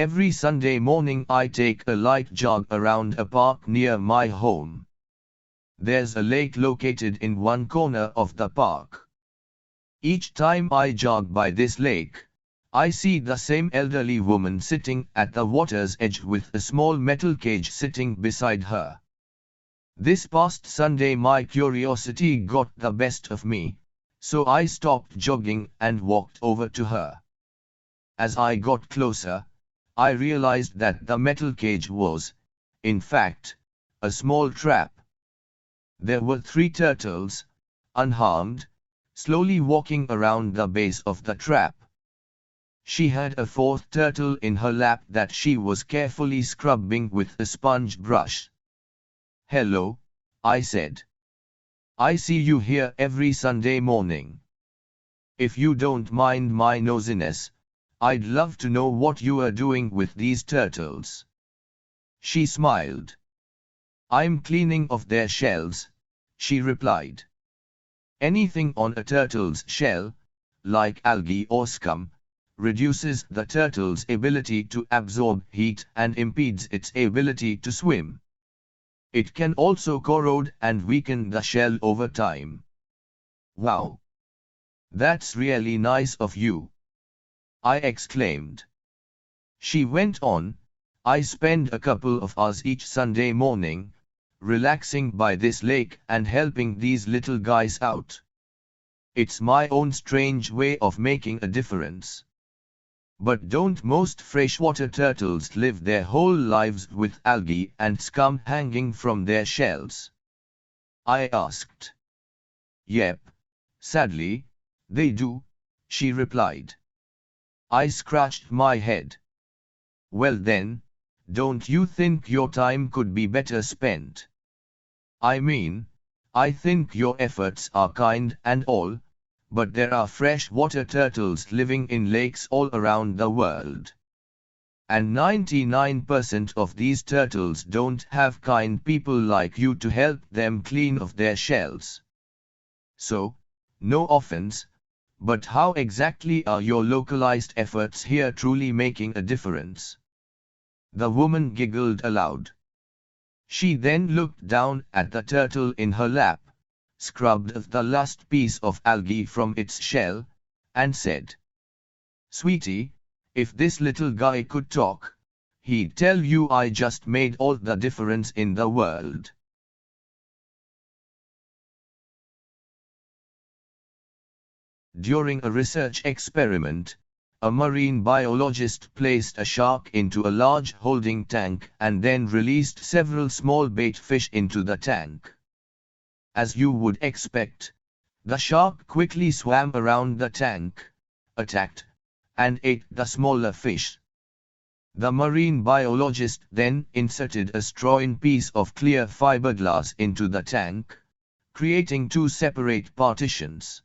Every Sunday morning I take a light jog around a park near my home. There's a lake located in one corner of the park. Each time I jog by this lake, I see the same elderly woman sitting at the water's edge with a small metal cage sitting beside her. This past Sunday my curiosity got the best of me, so I stopped jogging and walked over to her. As I got closer, I realized that the metal cage was, in fact, a small trap. There were 3 turtles, unharmed, slowly walking around the base of the trap. She had a 4th turtle in her lap that she was carefully scrubbing with a sponge brush. "Hello," I said. "I see you here every Sunday morning. If you don't mind my nosiness, I'd love to know what you are doing with these turtles." She smiled. "I'm cleaning off their shells," she replied. "Anything on a turtle's shell, like algae or scum, reduces the turtle's ability to absorb heat and impedes its ability to swim. It can also corrode and weaken the shell over time." "Wow! That's really nice of you," I exclaimed. She went on, "I spend a couple of hours each Sunday morning, relaxing by this lake and helping these little guys out. It's my own strange way of making a difference." "But don't most freshwater turtles live their whole lives with algae and scum hanging from their shells?" I asked. "Yep, sadly, they do," she replied. I scratched my head. "Well then, don't you think your time could be better spent? I mean, I think your efforts are kind and all, but there are freshwater turtles living in lakes all around the world. And 99% of these turtles don't have kind people like you to help them clean off their shells. So, no offense, but how exactly are your localized efforts here truly making a difference?" The woman giggled aloud. She then looked down at the turtle in her lap, scrubbed the last piece of algae from its shell, and said, "Sweetie, if this little guy could talk, he'd tell you I just made all the difference in the world." During a research experiment, a marine biologist placed a shark into a large holding tank and then released several small bait fish into the tank. As you would expect, the shark quickly swam around the tank, attacked, and ate the smaller fish. The marine biologist then inserted a straw-in piece of clear fiberglass into the tank, creating 2 separate partitions.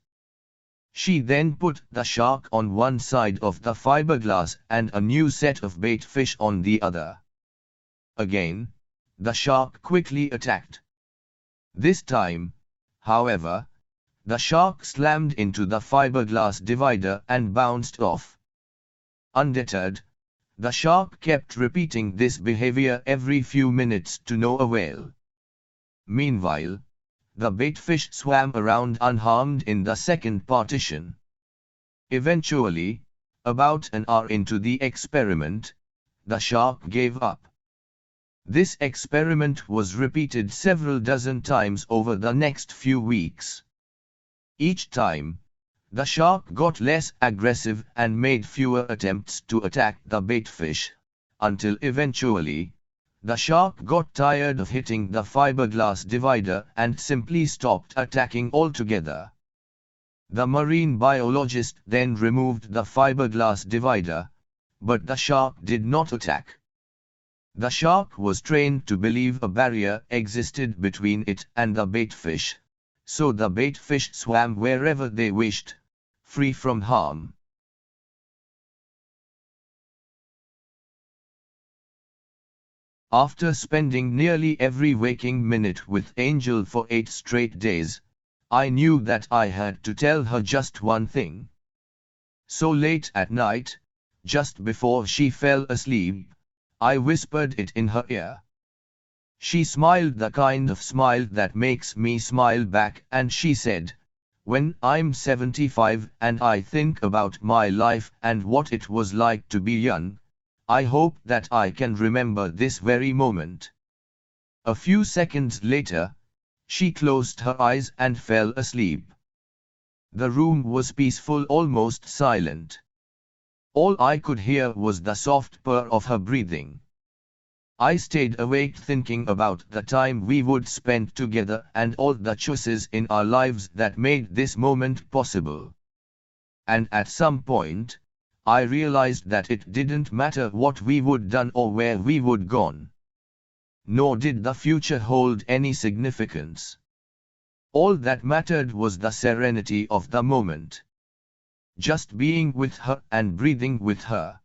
She then put the shark on one side of the fiberglass and a new set of bait fish on the other. Again, the shark quickly attacked. This time, however, the shark slammed into the fiberglass divider and bounced off. Undeterred, the shark kept repeating this behavior every few minutes to no avail. Meanwhile, the baitfish swam around unharmed in the second partition. Eventually, about an hour into the experiment, the shark gave up. This experiment was repeated several dozen times over the next few weeks. Each time, the shark got less aggressive and made fewer attempts to attack the baitfish, until eventually, the shark got tired of hitting the fiberglass divider and simply stopped attacking altogether. The marine biologist then removed the fiberglass divider, but the shark did not attack. The shark was trained to believe a barrier existed between it and the baitfish, so the baitfish swam wherever they wished, free from harm. After spending nearly every waking minute with Angel for 8 straight days, I knew that I had to tell her just one thing. So late at night, just before she fell asleep, I whispered it in her ear. She smiled the kind of smile that makes me smile back, and she said, "When I'm 75 and I think about my life and what it was like to be young, I hope that I can remember this very moment." A few seconds later, she closed her eyes and fell asleep. The room was peaceful, almost silent. All I could hear was the soft purr of her breathing. I stayed awake thinking about the time we would spend together and all the choices in our lives that made this moment possible. And at some point, I realized that it didn't matter what we would done or where we would gone. Nor did the future hold any significance. All that mattered was the serenity of the moment. Just being with her and breathing with her.